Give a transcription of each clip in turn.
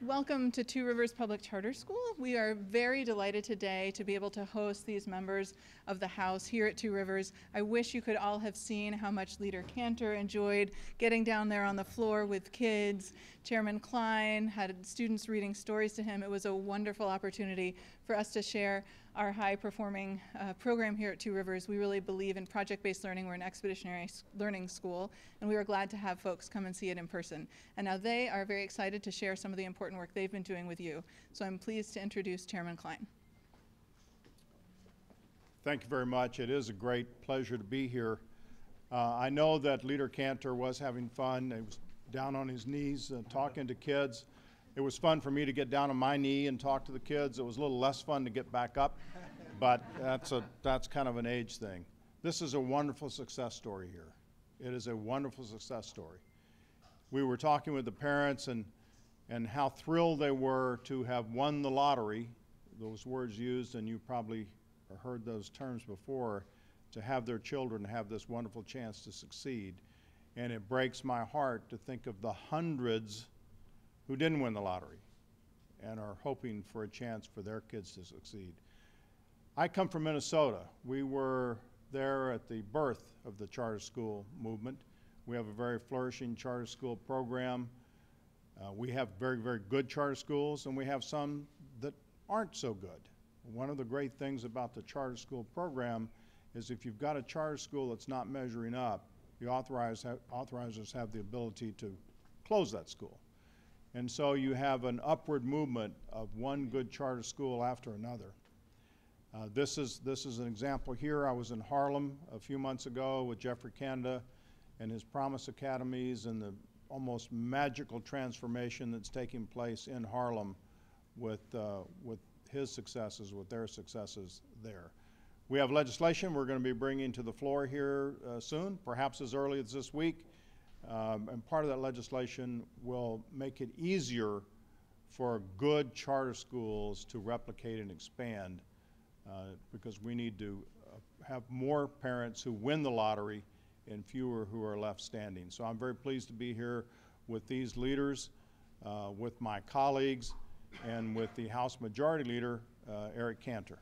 Welcome to Two Rivers Public Charter School. We are very delighted today to be able to host these members of the House here at Two Rivers. I wish you could all have seen how much Leader Cantor enjoyed getting down there on the floor with kids. Chairman Klein had students reading stories to him. It was a wonderful opportunity for us to share our high-performing program here at Two Rivers. We really believe in project-based learning. We're an expeditionary learning school, and we were glad to have folks come and see it in person. And now they are very excited to share some of the important work they've been doing with you. So I'm pleased to introduce Chairman Klein. Thank you very much. It is a great pleasure to be here. I know that Leader Cantor was having fun. He was down on his knees talking to kids. It was fun for me to get down on my knee and talk to the kids. It was a little less fun to get back up, but that's kind of an age thing. This is a wonderful success story here. It is a wonderful success story. We were talking with the parents and how thrilled they were to have won the lottery, those words used, and you probably heard those terms before, to have their children have this wonderful chance to succeed. And it breaks my heart to think of the hundreds who didn't win the lottery and are hoping for a chance for their kids to succeed. I come from Minnesota. We were there at the birth of the charter school movement. We have a very flourishing charter school program. We have very, very good charter schools, and we have some that aren't so good. One of the great things about the charter school program is if you've got a charter school that's not measuring up, the authorizers have the ability to close that school. And so you have an upward movement of one good charter school after another. This is an example here. I was in Harlem a few months ago with Jeffrey Canada and his Promise Academies and the almost magical transformation that's taking place in Harlem with his successes, with their successes there. We have legislation we're going to be bringing to the floor here soon, perhaps as early as this week. And part of that legislation will make it easier for good charter schools to replicate and expand because we need to have more parents who win the lottery and fewer who are left standing. So I'm very pleased to be here with these leaders, with my colleagues, and with the House Majority Leader, Eric Cantor.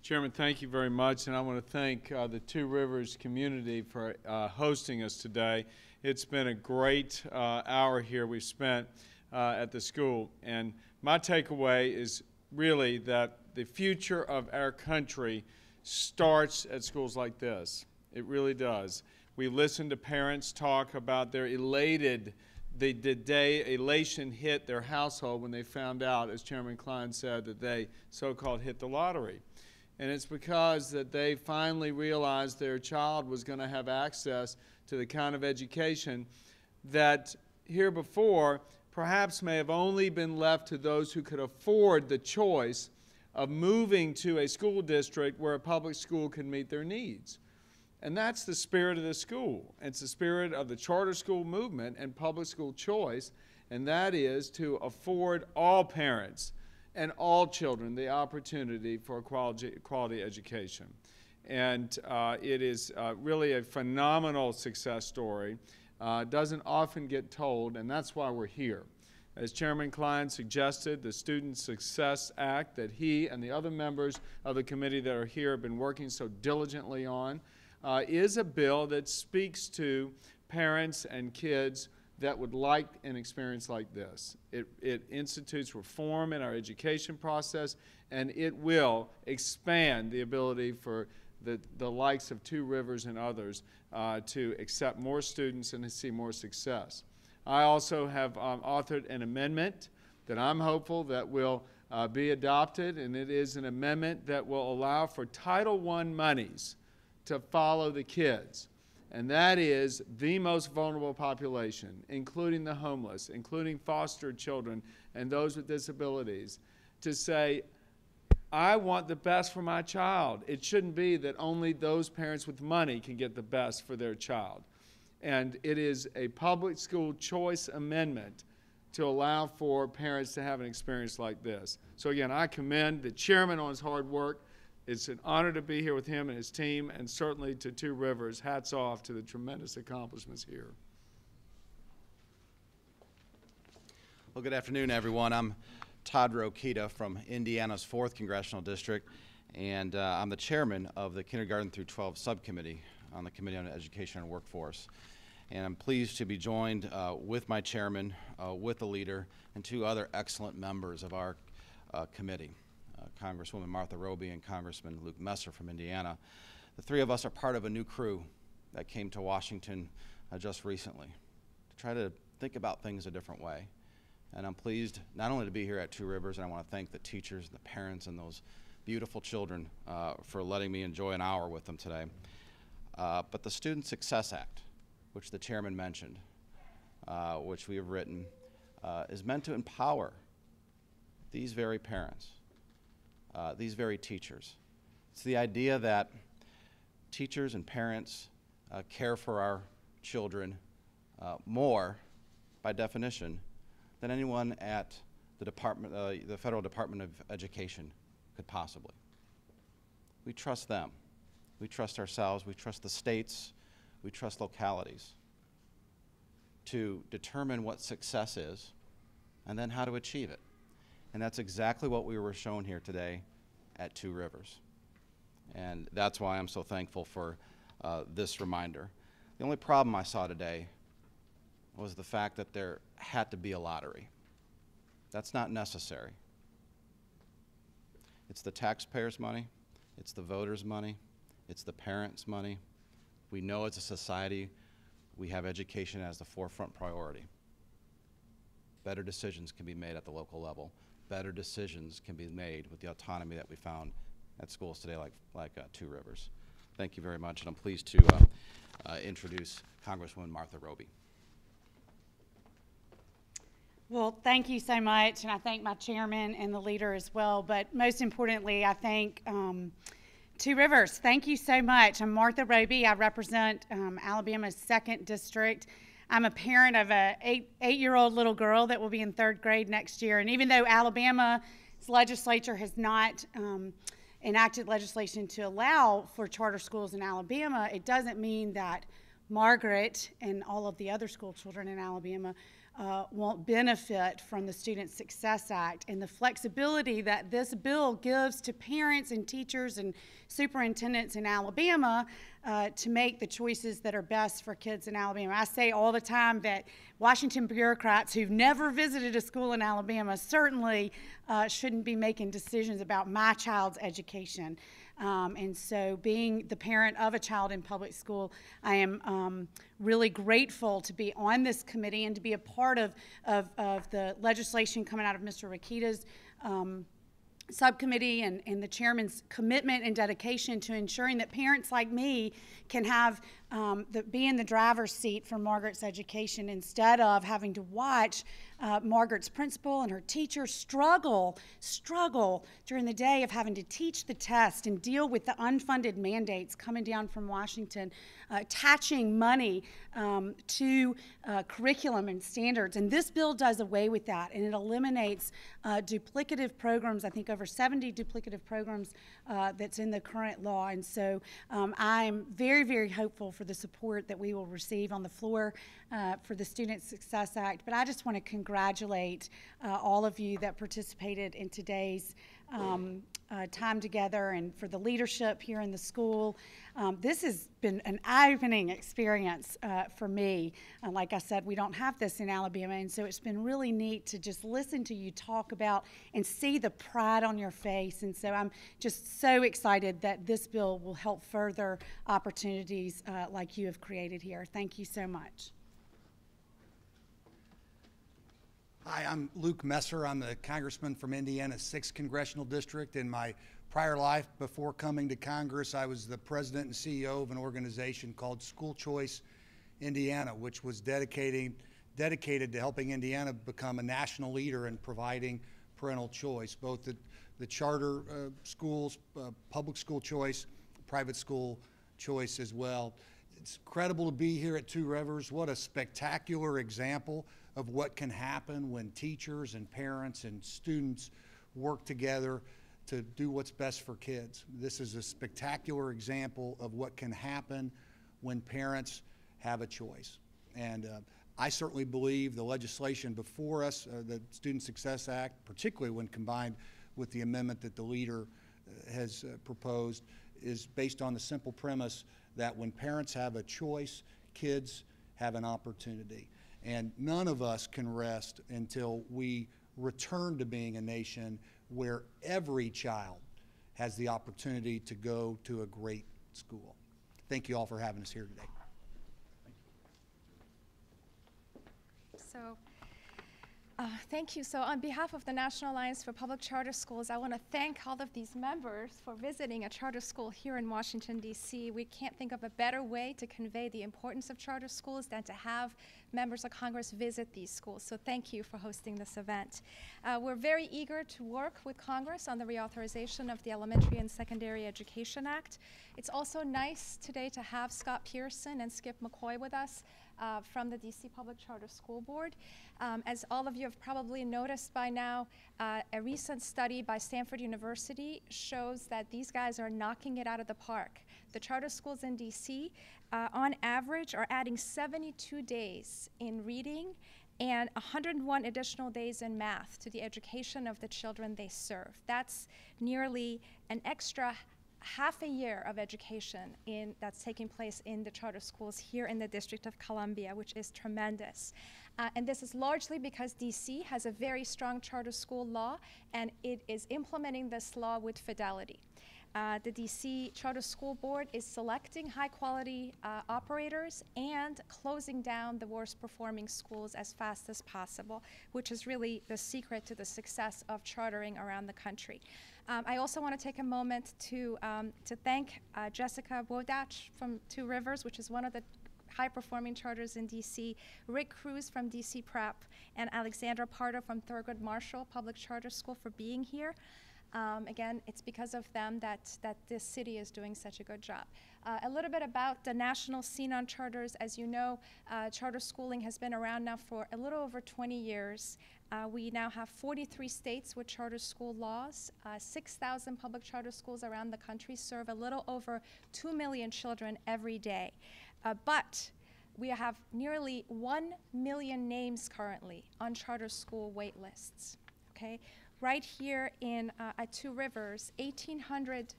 Chairman, thank you very much, and I want to thank the Two Rivers community for hosting us today. It's been a great hour here we've spent at the school, and my takeaway is really that the future of our country starts at schools like this. It really does. We listen to parents talk about their the day elation hit their household when they found out, as Chairman Klein said, that they so-called hit the lottery. And it's because that they finally realized their child was going to have access to the kind of education that heretofore perhaps may have only been left to those who could afford the choice of moving to a school district where a public school could meet their needs. And that's the spirit of the school. It's the spirit of the charter school movement and public school choice, and that is to afford all parents and all children the opportunity for a quality education. And it is really a phenomenal success story. Doesn't often get told, and that's why we're here. As Chairman Klein suggested, the Student Success Act that he and the other members of the committee that are here have been working so diligently on is a bill that speaks to parents and kids that would like an experience like this. It institutes reform in our education process, and it will expand the ability for the likes of Two Rivers and others to accept more students and to see more success. I also have authored an amendment that I'm hopeful that will be adopted, and it is an amendment that will allow for Title I monies to follow the kids. And that is the most vulnerable population, including the homeless, including foster children and those with disabilities, to say, I want the best for my child. It shouldn't be that only those parents with money can get the best for their child. And it is a public school choice amendment to allow for parents to have an experience like this. So again, I commend the chairman on his hard work. It's an honor to be here with him and his team, and certainly to Two Rivers. Hats off to the tremendous accomplishments here. Well, good afternoon, everyone. I'm Todd Rokita from Indiana's 4th Congressional District, and I'm the chairman of the Kindergarten through 12 Subcommittee on the Committee on Education and Workforce. And I'm pleased to be joined with my chairman, with the leader, and 2 other excellent members of our committee, Congresswoman Martha Roby and Congressman Luke Messer from Indiana. The 3 of us are part of a new crew that came to Washington just recently to try to think about things a different way. And I'm pleased not only to be here at Two Rivers, and I want to thank the teachers, the parents, and those beautiful children for letting me enjoy an hour with them today, but the Student Success Act, which the chairman mentioned, which we have written, is meant to empower these very parents, these very teachers. It's the idea that teachers and parents care for our children more, by definition, than anyone at the Federal Department of Education could possibly. We trust them. We trust ourselves. We trust the states. We trust localities to determine what success is and then how to achieve it. And that's exactly what we were shown here today at Two Rivers. And that's why I'm so thankful for this reminder. The only problem I saw today was the fact that there had to be a lottery. That's not necessary. It's the taxpayers' money, it's the voters' money, it's the parents' money. We know as a society we have education as the forefront priority. Better decisions can be made at the local level. Better decisions can be made with the autonomy that we found at schools today like Two Rivers. Thank you very much, and I'm pleased to introduce Congresswoman Martha Roby. Well, thank you so much, and I thank my chairman and the leader as well, but most importantly, I thank Two Rivers. Thank you so much. I'm Martha Roby. I represent Alabama's 2nd District. I'm a parent of a 8-year-old little girl that will be in 3rd grade next year, and even though Alabama's legislature has not enacted legislation to allow for charter schools in Alabama, it doesn't mean that Margaret and all of the other school children in Alabama won't benefit from the Student Success Act and the flexibility that this bill gives to parents and teachers and superintendents in Alabama to make the choices that are best for kids in Alabama. I say all the time that Washington bureaucrats who've never visited a school in Alabama certainly shouldn't be making decisions about my child's education. And so being the parent of a child in public school, I am really grateful to be on this committee and to be a part of the legislation coming out of Mr. Rokita's subcommittee and the chairman's commitment and dedication to ensuring that parents like me can have be in the driver's seat for Margaret's education instead of having to watch Margaret's principal and her teachers struggle during the day of having to teach the test and deal with the unfunded mandates coming down from Washington, attaching money to curriculum and standards. And this bill does away with that, and it eliminates duplicative programs, I think over 70 duplicative programs that's in the current law. And so I'm very, very hopeful for the support that we will receive on the floor for the Student Success Act. But I just want to congratulate all of you that participated in today's time together and for the leadership here in the school. This has been an eye-opening experience for me. Like I said, we don't have this in Alabama, and so it's been really neat to just listen to you talk about and see the pride on your face. And so I'm just so excited that this bill will help further opportunities like you have created here. Thank you so much. Hi, I'm Luke Messer. I'm the congressman from Indiana's 6th Congressional District. In my prior life, before coming to Congress, I was the president and CEO of an organization called School Choice Indiana, which was dedicated to helping Indiana become a national leader in providing parental choice. Both the the charter schools, public school choice, private school choice as well. It's incredible to be here at Two Rivers. What a spectacular example of what can happen when teachers and parents and students work together to do what's best for kids. This is a spectacular example of what can happen when parents have a choice. And I certainly believe the legislation before us, the Student Success Act, particularly when combined with the amendment that the leader has proposed, is based on the simple premise that when parents have a choice, kids have an opportunity. And none of us can rest until we return to being a nation where every child has the opportunity to go to a great school. Thank you all for having us here today. Thank you. So on behalf of the National Alliance for Public Charter Schools, I want to thank all of these members for visiting a charter school here in Washington, D.C. We can't think of a better way to convey the importance of charter schools than to have members of Congress visit these schools. So thank you for hosting this event. We're very eager to work with Congress on the reauthorization of the Elementary and Secondary Education Act. It's also nice today to have Scott Pearson and Skip McCoy with us from the DC Public Charter School Board. As all of you have probably noticed by now, a recent study by Stanford University shows that these guys are knocking it out of the park. The charter schools in DC, on average, are adding 72 days in reading and 101 additional days in math to the education of the children they serve. That's nearly an extra half a year of education that's taking place in the charter schools here in the District of Columbia, which is tremendous. And this is largely because DC has a very strong charter school law, and it is implementing this law with fidelity. The DC Charter School Board is selecting high-quality operators and closing down the worst-performing schools as fast as possible, which is really the secret to the success of chartering around the country. I also want to take a moment to thank Jessica Wodach from Two Rivers, which is one of the high-performing charters in DC, Rick Cruz from DC Prep, and Alexandra Pardo from Thurgood Marshall Public Charter School for being here. Again, it's because of them that this city is doing such a good job. A little bit about the national scene on charters. As you know, charter schooling has been around now for a little over 20 years. We now have 43 states with charter school laws. 6,000 public charter schools around the country serve a little over 2 million children every day. But we have nearly 1 million names currently on charter school wait lists. Okay? Right here at Two Rivers, 1,800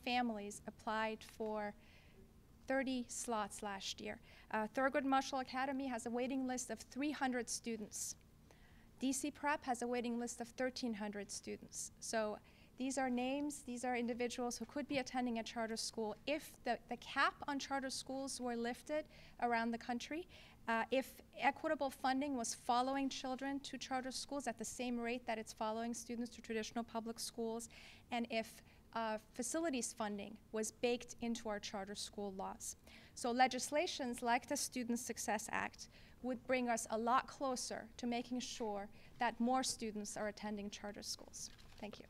families applied for 30 slots last year. Thurgood Marshall Academy has a waiting list of 300 students. DC Prep has a waiting list of 1,300 students. So these are names, these are individuals who could be attending a charter school. If the cap on charter schools were lifted around the country, if equitable funding was following children to charter schools at the same rate that it's following students to traditional public schools, and if facilities funding was baked into our charter school laws. So legislations like the Student Success Act would bring us a lot closer to making sure that more students are attending charter schools. Thank you.